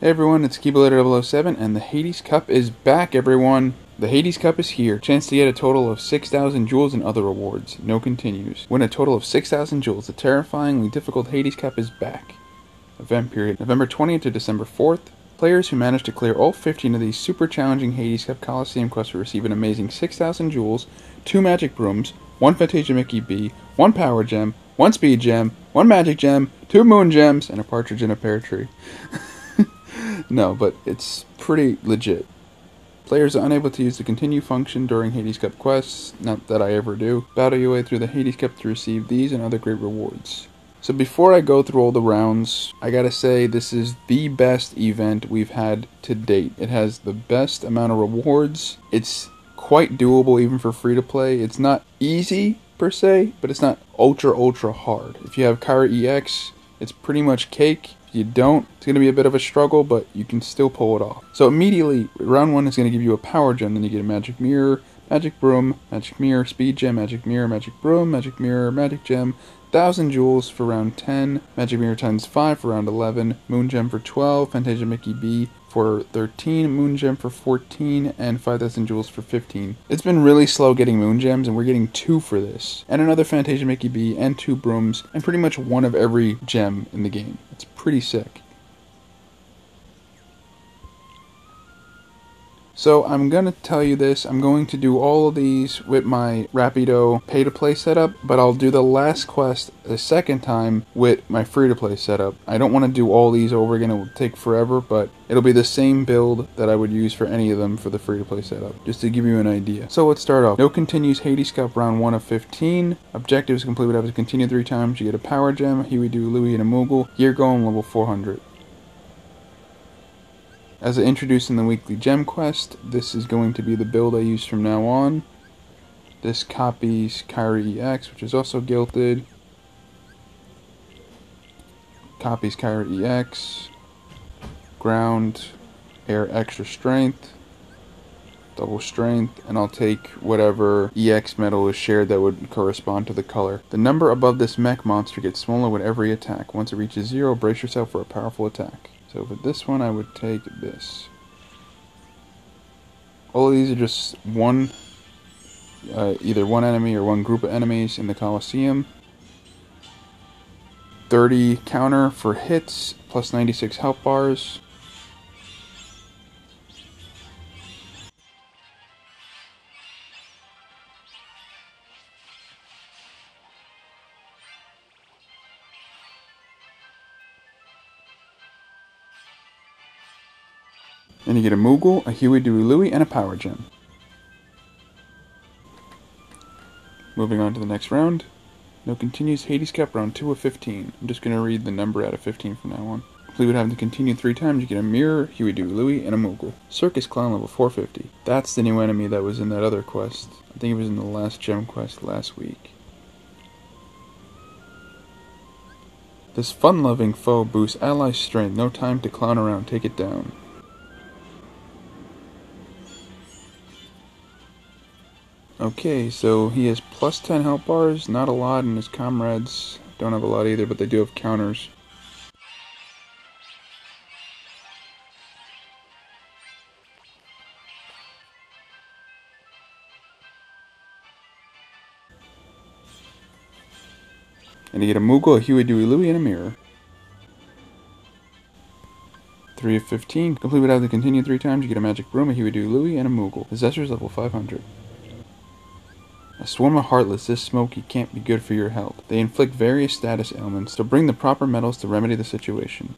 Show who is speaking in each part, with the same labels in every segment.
Speaker 1: Hey everyone, it's Keyblader007 and the Hades Cup is back, everyone! The Hades Cup is here. Chance to get a total of 6,000 jewels and other rewards. No continues. Win a total of 6,000 jewels. The terrifyingly difficult Hades Cup is back. Event period, November 20th to December 4th. Players who manage to clear all 15 of these super challenging Hades Cup Coliseum quests will receive an amazing 6,000 jewels, 2 Magic Brooms, 1 Fantasia Mickey B, 1 Power Gem, 1 Speed Gem, 1 Magic Gem, 2 Moon Gems, and a partridge in a pear tree. No, but it's pretty legit. Players are unable to use the continue function during Hades Cup quests, not that I ever do. Battle your way through the Hades Cup to receive these and other great rewards. So before I go through all the rounds, I gotta say this is the best event we've had to date. It has the best amount of rewards. It's quite doable even for free to play. It's not easy per se, but it's not ultra hard. If you have Kairi EX, it's pretty much cake. If you don't, it's going to be a bit of a struggle, but you can still pull it off. So immediately, round 1 is going to give you a Power Gem, then you get a Magic Mirror, Magic Broom, Magic Mirror, Speed Gem, Magic Mirror, Magic Broom, Magic Mirror, Magic Gem, 1,000 jewels for round 10, Magic Mirror times 5 for round 11, Moon Gem for 12, Fantasia Mickey B for 13, Moon Gem for 14, and 5,000 jewels for 15. It's been really slow getting Moon Gems, and we're getting 2 for this. And another Fantasia Mickey B, and 2 Brooms, and pretty much 1 of every gem in the game. It's pretty sick. So I'm going to tell you this, I'm going to do all of these with my Rapido pay-to-play setup, but I'll do the last quest a second time with my free-to-play setup. I don't want to do all these over again, it will take forever, but it'll be the same build that I would use for any of them for the free-to-play setup, just to give you an idea. So let's start off. No continues Hades Cup round 1 of 15. Objectives complete would have to continue 3 times. You get a Power Gem, Huey, Do, Louie, and a Moogle. Gear going level 400. As I introduced in the weekly gem quest, this is going to be the build I use from now on. This copies Kairi EX, which is also gilded. Copies Kairi EX. Ground, air extra strength, double strength, and I'll take whatever EX metal is shared that would correspond to the color. The number above this mech monster gets smaller with every attack. Once it reaches 0, brace yourself for a powerful attack. So for this one, I would take this. All of these are just one, either one enemy or one group of enemies in the Coliseum. 30 counter for hits, plus 96 health bars. Then you get a Moogle, a Huey, Dewey, Louie, and a Power Gem. Moving on to the next round. No continues Hades Cup round 2 of 15. I'm just going to read the number out of 15 from now on. Complete would have to continue 3 times. You get a Mirror, Huey, Dewey, Louie, and a Moogle. Circus Clown level 450. That's the new enemy that was in that other quest. I think it was in the last gem quest last week. This fun-loving foe boosts ally strength. No time to clown around. Take it down. Okay, so he has plus 10 health bars, not a lot, and his comrades don't have a lot either, but they do have counters. And you get a Moogle, a Huey, Dewey, Louie, and a Mirror. 3 of 15. Complete would have to continue 3 times. You get a Magic Broom, a Huey, Dewey, Louie, and a Moogle. Possessor's level 500. A swarm of Heartless, this smoky can't be good for your health. They inflict various status ailments, so bring the proper metals to remedy the situation.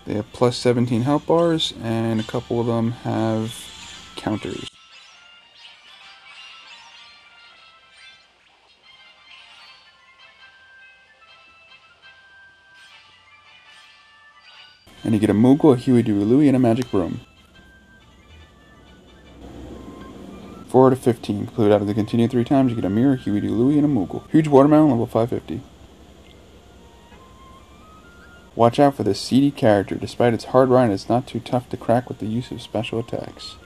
Speaker 1: They have plus 17 health bars, and a couple of them have counters. And you get a Moogle, a Huey, Dewey, Louie, and a Magic Broom. 4 out of 15. Complete out of the continue 3 times. You get a Mirror, Huey, Dewey, Louie, and a Moogle. Huge Watermelon, level 550. Watch out for this seedy character. Despite its hard rind, it's not too tough to crack with the use of special attacks.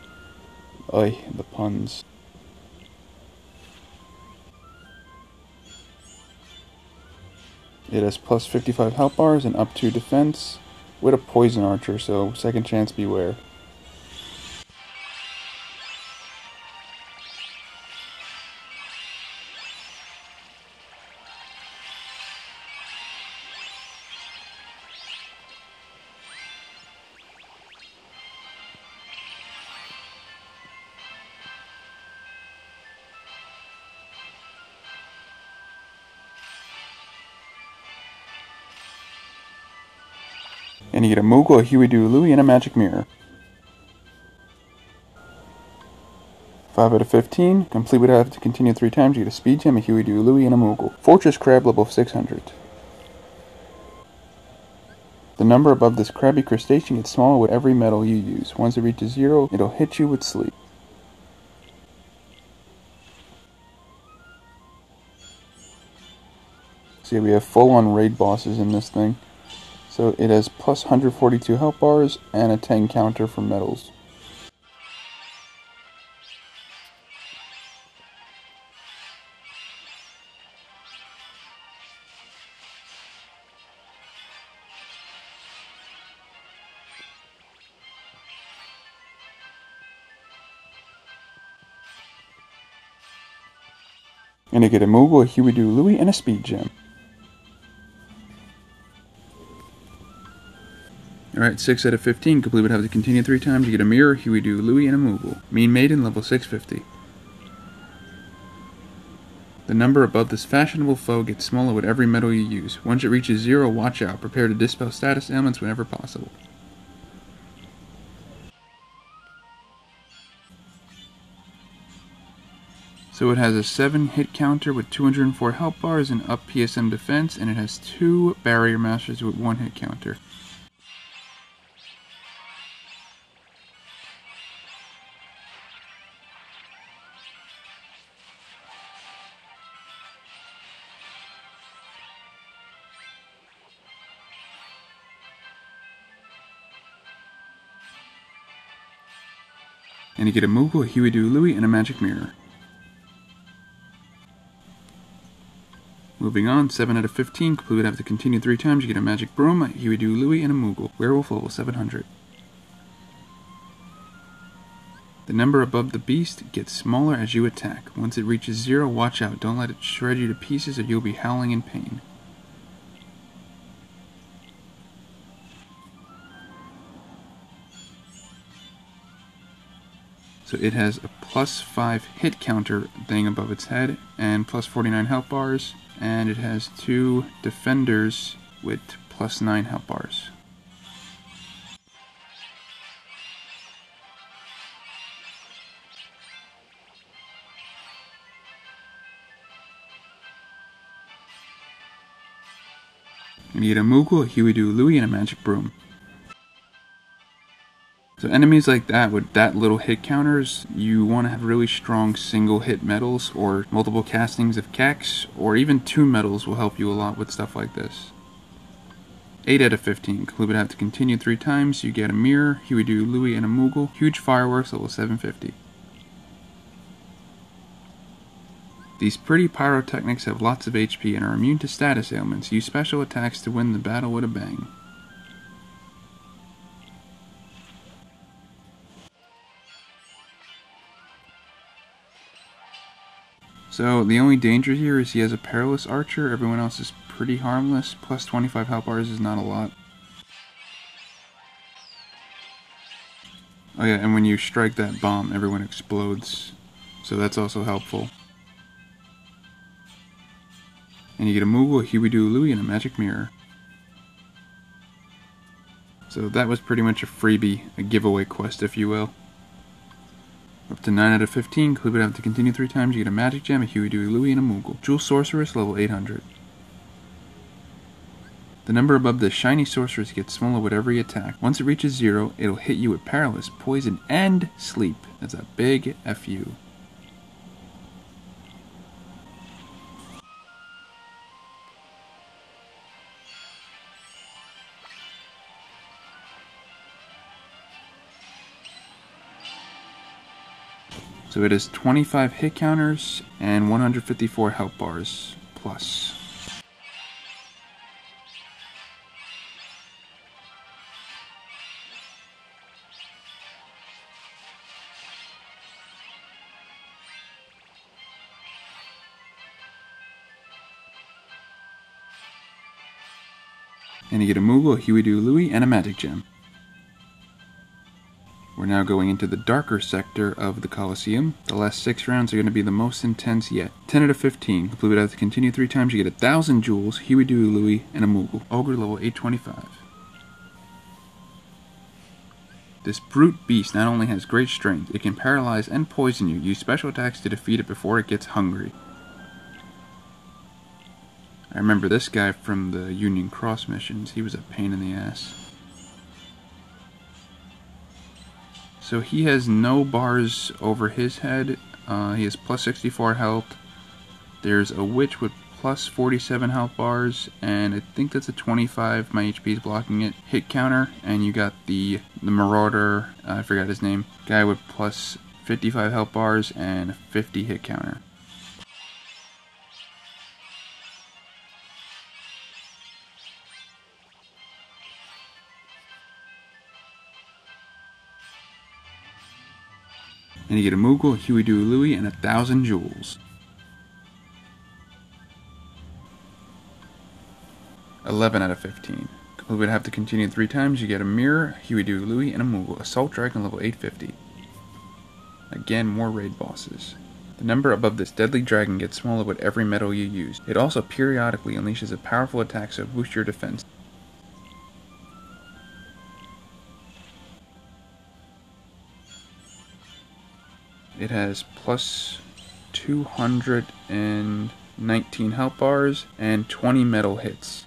Speaker 1: Oy, the puns. It has plus 55 health bars and up 2 defense with a poison archer, so second chance beware. And you get a Moogle, a Huey, Dewey, Louie, and a Magic Mirror. 5 out of 15. Complete would have to continue 3 times. You get a Speed Gem, a Huey, Dewey, Louie, and a Moogle. Fortress Crab, level 600. The number above this crabby crustacean gets smaller with every metal you use. Once it reaches 0, it'll hit you with sleep. So yeah, we have full-on raid bosses in this thing. So it has plus 142 health bars and a 10 counter for metals. And you get a Moogle, a Huey, Dewey, Louie, and a Speed Gem. Alright, 6 out of 15. Complete would have to continue 3 times. You get a Mirror, Huey, Dewey, Louie, and a Moogle. Mean Maiden, level 650. The number above this fashionable foe gets smaller with every metal you use. Once it reaches 0, watch out. Prepare to dispel status ailments whenever possible. So it has a 7 hit counter with 204 health bars and up PSM defense, and it has 2 barrier masters with 1 hit counter. And you get a Moogle, a Huey, Dewey, Louie, and a Magic Mirror. Moving on, 7 out of 15. Complete would have to continue 3 times. You get a Magic Broom, a Huey, Dewey, Louie, and a Moogle. Werewolf, level 700. The number above the beast gets smaller as you attack. Once it reaches 0, watch out. Don't let it shred you to pieces or you'll be howling in pain. So it has a plus 5 hit counter thing above its head and plus 49 health bars, and it has 2 defenders with plus 9 health bars. And you get a Moogle, a Huey, Dewey, Louie, and a Magic Broom. So enemies like that with that little hit counters, you want to have really strong single hit metals or multiple castings of Kex, or even 2 metals will help you a lot with stuff like this. 8 out of 15. Complete would have to continue 3 times. You get a Mirror, Huey, Dewey, Louie, and a Moogle. Huge Fireworks, level 750. These pretty pyrotechnics have lots of HP and are immune to status ailments. Use special attacks to win the battle with a bang. So the only danger here is he has a Perilous Archer. Everyone else is pretty harmless. Plus 25 health bars is not a lot. Oh yeah, and when you strike that bomb, everyone explodes. So that's also helpful. And you get a Moogle, a Huey, Dewey, Louie, and a Magic Mirror. So that was pretty much a freebie, a giveaway quest if you will. Up to 9 out of 15, Complete would have to continue 3 times. You get a Magic Gem, a Huey, Dewey, Louie, and a Moogle. Jewel Sorceress, level 800. The number above the Shiny Sorceress gets smaller with every attack. Once it reaches 0, it'll hit you with Paralysis, Poison, and Sleep. That's a big FU. So it has 25 hit counters and 154 health bars plus. And you get a Moogle, a Huey-Doo Louie, and a Magic Gem. We're now going into the darker sector of the Colosseum. The last 6 rounds are going to be the most intense yet. 10 out of 15. Complete without to continue 3 times, you get 1,000 jewels, Huey-Doo Louie, and a Moogle. Ogre level 825. This brute beast not only has great strength, it can paralyze and poison you. Use special attacks to defeat it before it gets hungry. I remember this guy from the Union Cross missions. He was a pain in the ass. So he has no bars over his head. He has plus 64 health. There's a witch with plus 47 health bars, and I think that's a 25. My HP is blocking it. Hit counter, and you got the Marauder. I forgot his name. Guy with plus 55 health bars and 50 hit counter. And you get a Moogle, a Huey-Doo Louie, and 1,000 jewels. 11 out of 15. We would have to continue 3 times. You get a Mirror, Huey-Doo Louie, and a Moogle. Assault Dragon level 850. Again, more raid bosses. The number above this deadly dragon gets smaller with every medal you use. It also periodically unleashes a powerful attack, so boost your defense. It has plus 219 health bars and 20 metal hits.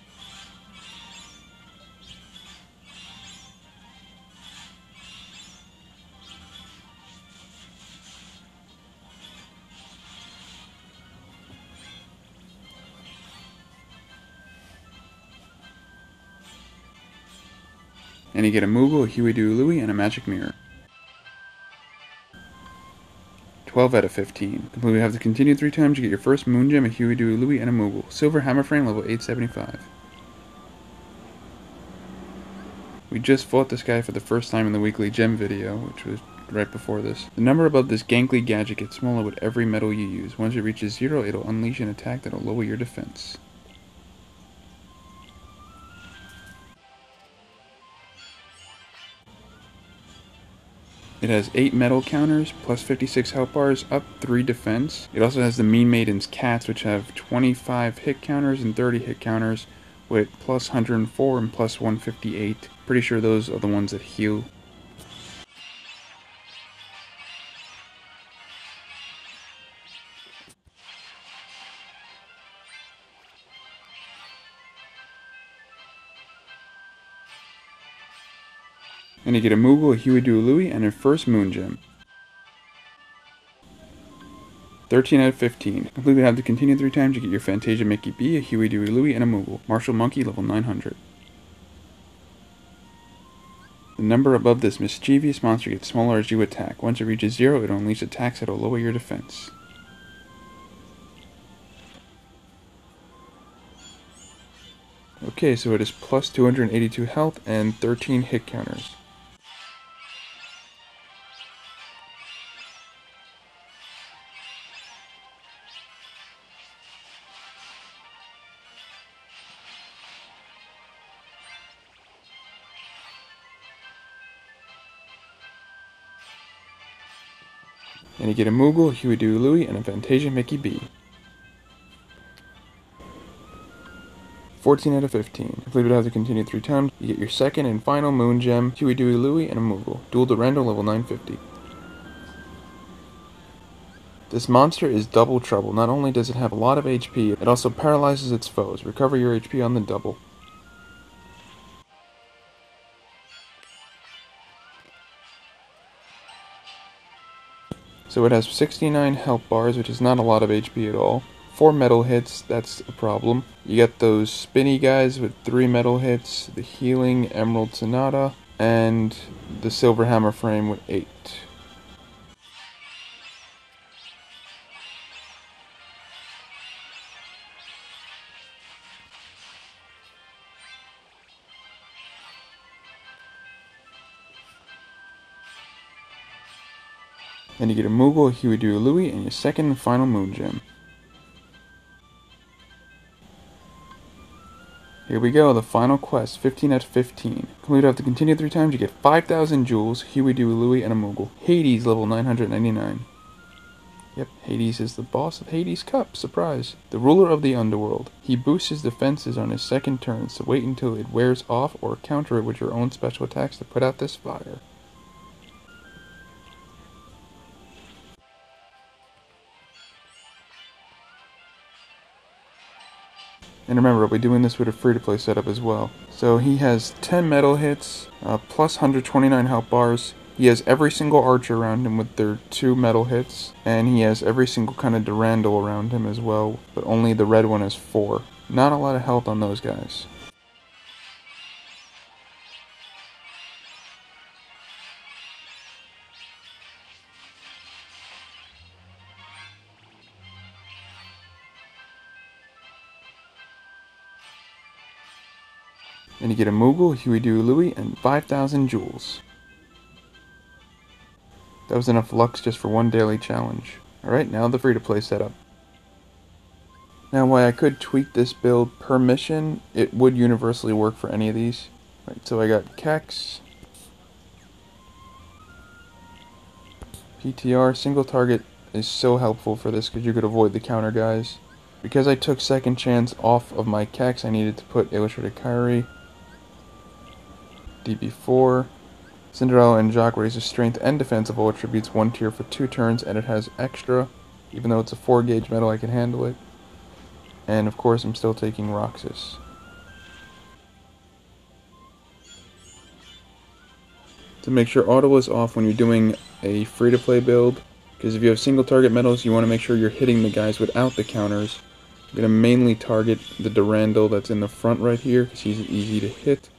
Speaker 1: And you get a Moogle, a Huey-Doo Louie, and a Magic Mirror. 12 out of 15. Completely have to continue 3 times. You get your first Moon Gem, a Huey-Doo Louie, and a Moogle. Silver Hammer Frame, level 875. We just fought this guy for the first time in the weekly gem video, which was right before this. The number above this gangly gadget gets smaller with every medal you use. Once it reaches 0, it'll unleash an attack that'll lower your defense. It has 8 metal counters, plus 56 health bars, up 3 defense. It also has the Mean Maiden's cats, which have 25 hit counters and 30 hit counters, with plus 104 and plus 158. Pretty sure those are the ones that heal. And you get a Moogle, a Huey-Doo Louie, and a first Moon Gem. 13 out of 15. Completely have to continue 3 times. You get your Fantasia Mickey B, a Huey-Doo Louie, and a Moogle. Martial Monkey, level 900. The number above this mischievous monster gets smaller as you attack. Once it reaches 0, it'll unleash attacks that'll lower your defense. Okay, so it is plus 282 health and 13 hit counters. And you get a Moogle, a Huey-Doo Louie, and a Fantasia Mickey B. 14 out of 15. Complete would have to continue 3 times. You get your second and final Moon Gem, Huey-Doo Louie, and a Moogle. Dual Durando, level 950. This monster is double trouble. Not only does it have a lot of HP, it also paralyzes its foes. Recover your HP on the double. So it has 69 health bars, which is not a lot of HP at all. 4 metal hits, that's a problem. You get those spinny guys with 3 metal hits, the healing Emerald Sonata, and the Silver Hammer Frame with 8. Then you get a Moogle, a Huey-Doo Louie, and your second and final Moon Gem. Here we go, the final quest, 15 out of 15. Complete have to continue 3 times, you get 5,000 jewels, Huey, Dewey, Louie, and a Moogle. Hades, level 999. Yep, Hades is the boss of Hades Cup, surprise. The ruler of the underworld. He boosts his defenses on his second turn, so wait until it wears off or counter it with your own special attacks to put out this fire. And remember, I'll be doing this with a free-to-play setup as well. So he has 10 metal hits, plus 129 health bars. He has every single archer around him with their 2 metal hits. And he has every single kind of Durandal around him as well, but only the red one has 4. Not a lot of health on those guys. And you get a Moogle, Huey, Dewey, Louie, and 5,000 jewels. That was enough Lux just for one daily challenge. Alright, now the free-to-play setup. Now, while I could tweak this build per mission, it would universally work for any of these. Right, so I got Kex, PTR, single target is so helpful for this because you could avoid the counter guys. Because I took second chance off of my Kex, I needed to put Illustrated Kairi, DB4. Cinderella and Jacques raises strength and defense of all attributes 1 tier for 2 turns, and it has extra. Even though it's a 4 gauge metal, I can handle it. And of course, I'm still taking Roxas. To make sure auto is off when you're doing a free-to-play build, because if you have single target metals, you want to make sure you're hitting the guys without the counters. I'm going to mainly target the Durandal that's in the front right here, because he's easy to hit.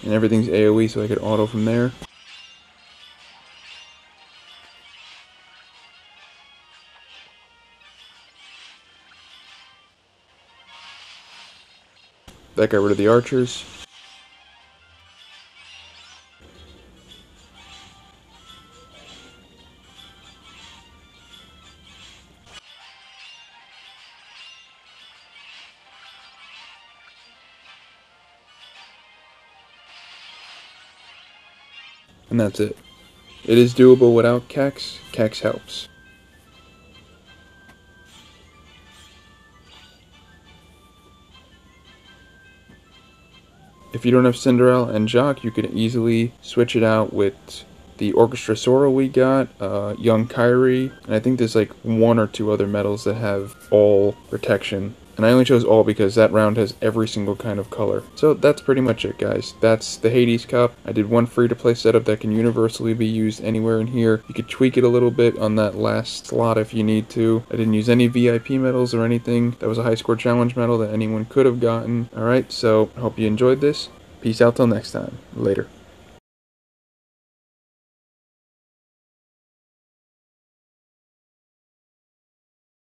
Speaker 1: And everything's AoE, so I could auto from there. That got rid of the archers. And that's it. It is doable without Kex. Kex helps. If you don't have Cinderella and Jacques, you could easily switch it out with the Orchestra Sora we got, Young Kairi, and I think there's like 1 or 2 other medals that have all protection. And I only chose all because that round has every single kind of color. So that's pretty much it, guys. That's the Hades Cup. I did one free-to-play setup that can universally be used anywhere in here. You could tweak it a little bit on that last slot if you need to. I didn't use any VIP medals or anything. That was a high score challenge medal that anyone could have gotten. Alright, so I hope you enjoyed this. Peace out till next time. Later.